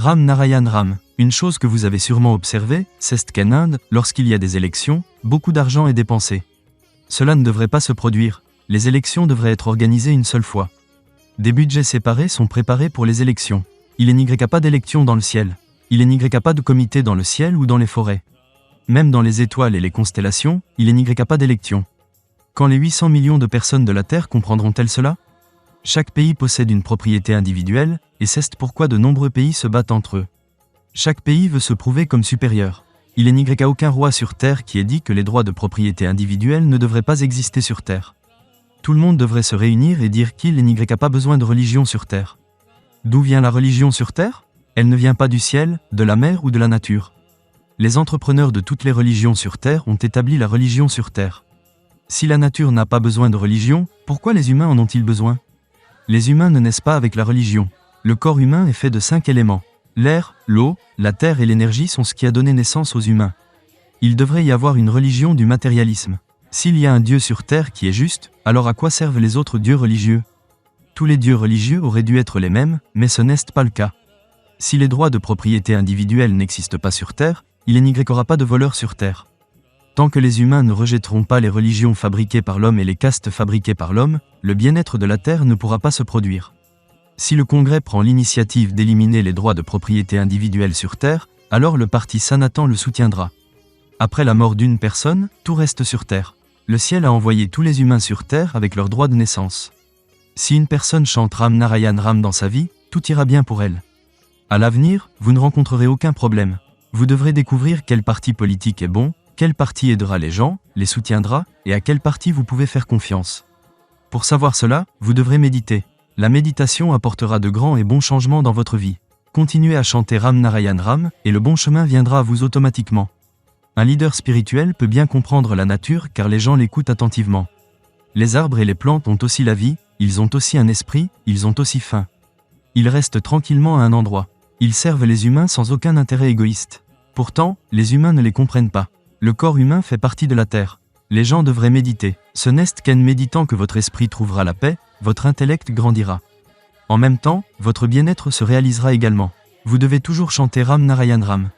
Ram Narayan Ram. Une chose que vous avez sûrement observée, c'est qu'en Inde, lorsqu'il y a des élections, beaucoup d'argent est dépensé. Cela ne devrait pas se produire. Les élections devraient être organisées une seule fois. Des budgets séparés sont préparés pour les élections. Il n'y a pas d'élection dans le ciel. Il n'y a pas de comité dans le ciel ou dans les forêts. Même dans les étoiles et les constellations, il n'y a pas d'élection. Quand les 800 millions de personnes de la Terre comprendront-elles cela? Chaque pays possède une propriété individuelle, et c'est pourquoi de nombreux pays se battent entre eux. Chaque pays veut se prouver comme supérieur. Il n'y a aucun roi sur Terre qui ait dit que les droits de propriété individuelle ne devraient pas exister sur Terre. Tout le monde devrait se réunir et dire qu'il n'y a pas besoin de religion sur Terre. D'où vient la religion sur Terre? Elle ne vient pas du ciel, de la mer ou de la nature. Les entrepreneurs de toutes les religions sur Terre ont établi la religion sur Terre. Si la nature n'a pas besoin de religion, pourquoi les humains en ont-ils besoin? Les humains ne naissent pas avec la religion. Le corps humain est fait de 5 éléments. L'air, l'eau, la terre et l'énergie sont ce qui a donné naissance aux humains. Il devrait y avoir une religion du matérialisme. S'il y a un Dieu sur Terre qui est juste, alors à quoi servent les autres dieux religieux? Tous les dieux religieux auraient dû être les mêmes, mais ce n'est pas le cas. Si les droits de propriété individuelle n'existent pas sur Terre, il n'y aura pas de voleurs sur Terre. Tant que les humains ne rejetteront pas les religions fabriquées par l'homme et les castes fabriquées par l'homme, le bien-être de la Terre ne pourra pas se produire. Si le Congrès prend l'initiative d'éliminer les droits de propriété individuelle sur Terre, alors le parti Sanatan le soutiendra. Après la mort d'une personne, tout reste sur Terre. Le ciel a envoyé tous les humains sur Terre avec leurs droits de naissance. Si une personne chante Ram Narayan Ram dans sa vie, tout ira bien pour elle. À l'avenir, vous ne rencontrerez aucun problème. Vous devrez découvrir quel parti politique est bon, quel parti aidera les gens, les soutiendra, et à quel parti vous pouvez faire confiance. Pour savoir cela, vous devrez méditer. La méditation apportera de grands et bons changements dans votre vie. Continuez à chanter Ram Narayan Ram, et le bon chemin viendra à vous automatiquement. Un leader spirituel peut bien comprendre la nature car les gens l'écoutent attentivement. Les arbres et les plantes ont aussi la vie, ils ont aussi un esprit, ils ont aussi faim. Ils restent tranquillement à un endroit. Ils servent les humains sans aucun intérêt égoïste. Pourtant, les humains ne les comprennent pas. Le corps humain fait partie de la Terre. Les gens devraient méditer. Ce n'est qu'en méditant que votre esprit trouvera la paix, votre intellect grandira. En même temps, votre bien-être se réalisera également. Vous devez toujours chanter Ram Narayan Ram.